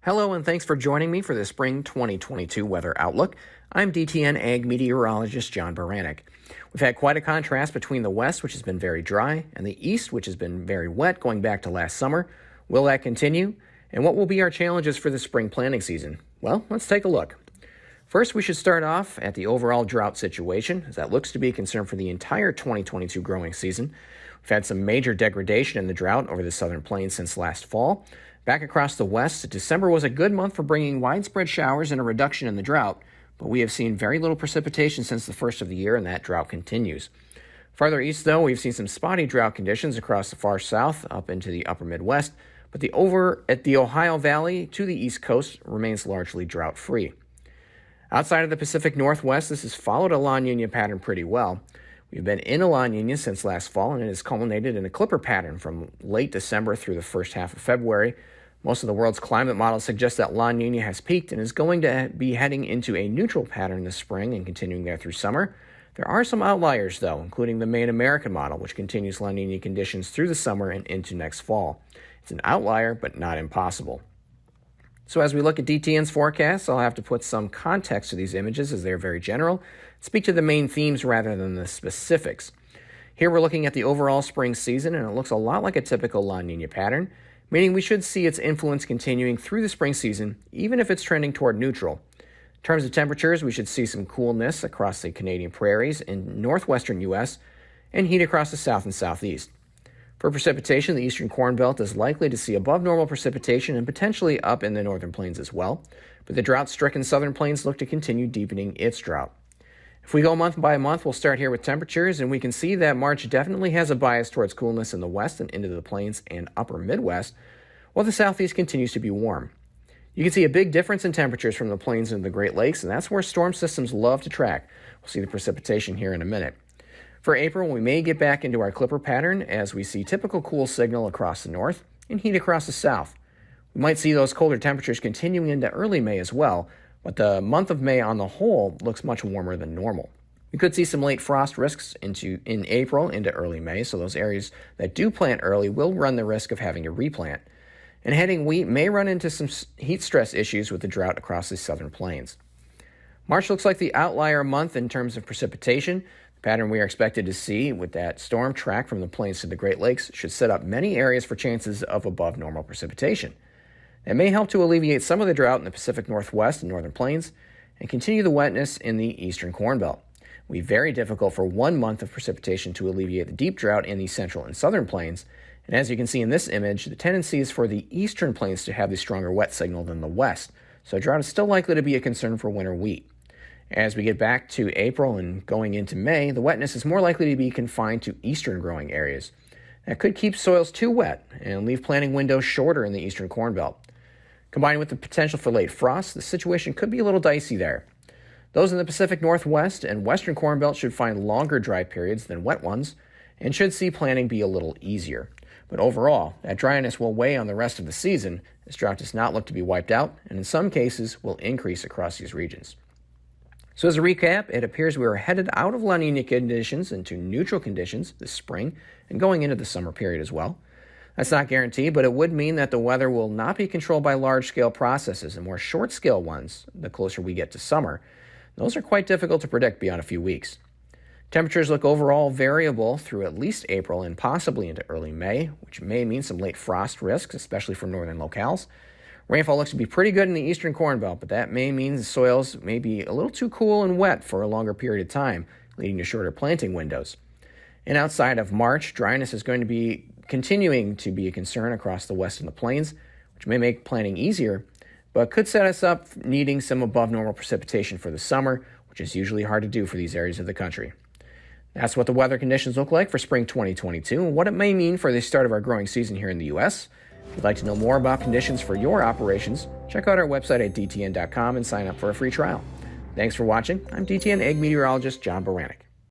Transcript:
Hello and thanks for joining me for the Spring 2022 Weather Outlook. I'm DTN Ag Meteorologist John Baranek. We've had quite a contrast between the west, which has been very dry, and the east, which has been very wet going back to last summer. Will that continue? And what will be our challenges for the spring planting season? Well, let's take a look. First, we should start off at the overall drought situation, as that looks to be a concern for the entire 2022 growing season. We've had some major degradation in the drought over the southern plains since last fall. Back across the west, December was a good month for bringing widespread showers and a reduction in the drought, but we have seen very little precipitation since the first of the year, and that drought continues. Farther east, though, we've seen some spotty drought conditions across the far south up into the upper Midwest, but the over at the Ohio Valley to the east coast remains largely drought-free. Outside of the Pacific Northwest, this has followed a La Nina pattern pretty well. We've been in a La Nina since last fall, and it has culminated in a Clipper pattern from late December through the first half of February. Most of the world's climate models suggest that La Nina has peaked and is going to be heading into a neutral pattern this spring and continuing there through summer. There are some outliers, though, including the main American model, which continues La Nina conditions through the summer and into next fall. It's an outlier, but not impossible. So as we look at DTN's forecasts, I'll have to put some context to these images as they're very general, speak to the main themes rather than the specifics. Here we're looking at the overall spring season, and it looks a lot like a typical La Nina pattern, meaning we should see its influence continuing through the spring season, even if it's trending toward neutral. In terms of temperatures, we should see some coolness across the Canadian prairies in northwestern U.S. and heat across the south and southeast. For precipitation, the eastern Corn Belt is likely to see above normal precipitation and potentially up in the northern plains as well, but the drought-stricken southern plains look to continue deepening its drought. If we go month by month, we'll start here with temperatures, and we can see that March definitely has a bias towards coolness in the west and into the plains and upper Midwest, while the southeast continues to be warm. You can see a big difference in temperatures from the plains and the Great Lakes, and that's where storm systems love to track. We'll see the precipitation here in a minute. For April, we may get back into our Clipper pattern as we see typical cool signal across the north and heat across the south. We might see those colder temperatures continuing into early May as well, but the month of May on the whole looks much warmer than normal. We could see some late frost risks in April into early May, so those areas that do plant early will run the risk of having to replant. And heading wheat may run into some heat stress issues with the drought across the southern plains. March looks like the outlier month in terms of precipitation. The pattern we are expected to see with that storm track from the plains to the Great Lakes should set up many areas for chances of above normal precipitation. It may help to alleviate some of the drought in the Pacific Northwest and northern plains and continue the wetness in the eastern Corn Belt. It will be very difficult for 1 month of precipitation to alleviate the deep drought in the central and southern plains, and as you can see in this image, the tendency is for the eastern plains to have the stronger wet signal than the west, so drought is still likely to be a concern for winter wheat. As we get back to April and going into May, the wetness is more likely to be confined to eastern growing areas. That could keep soils too wet and leave planting windows shorter in the eastern Corn Belt. Combined with the potential for late frost, the situation could be a little dicey there. Those in the Pacific Northwest and western Corn Belt should find longer dry periods than wet ones and should see planting be a little easier. But overall, that dryness will weigh on the rest of the season as drought does not look to be wiped out and in some cases will increase across these regions. So as a recap, it appears we are headed out of La Nina conditions into neutral conditions this spring and going into the summer period as well. That's not guaranteed, but it would mean that the weather will not be controlled by large-scale processes and more short-scale ones the closer we get to summer. Those are quite difficult to predict beyond a few weeks. Temperatures look overall variable through at least April and possibly into early May, which may mean some late frost risks, especially for northern locales. Rainfall looks to be pretty good in the eastern Corn Belt, but that may mean the soils may be a little too cool and wet for a longer period of time, leading to shorter planting windows. And outside of March, dryness is going to be continuing to be a concern across the west and the plains, which may make planting easier, but could set us up needing some above normal precipitation for the summer, which is usually hard to do for these areas of the country. That's what the weather conditions look like for spring 2022 and what it may mean for the start of our growing season here in the U.S. If you'd like to know more about conditions for your operations, check out our website at dtn.com and sign up for a free trial. Thanks for watching. I'm DTN Ag Meteorologist John Baranek.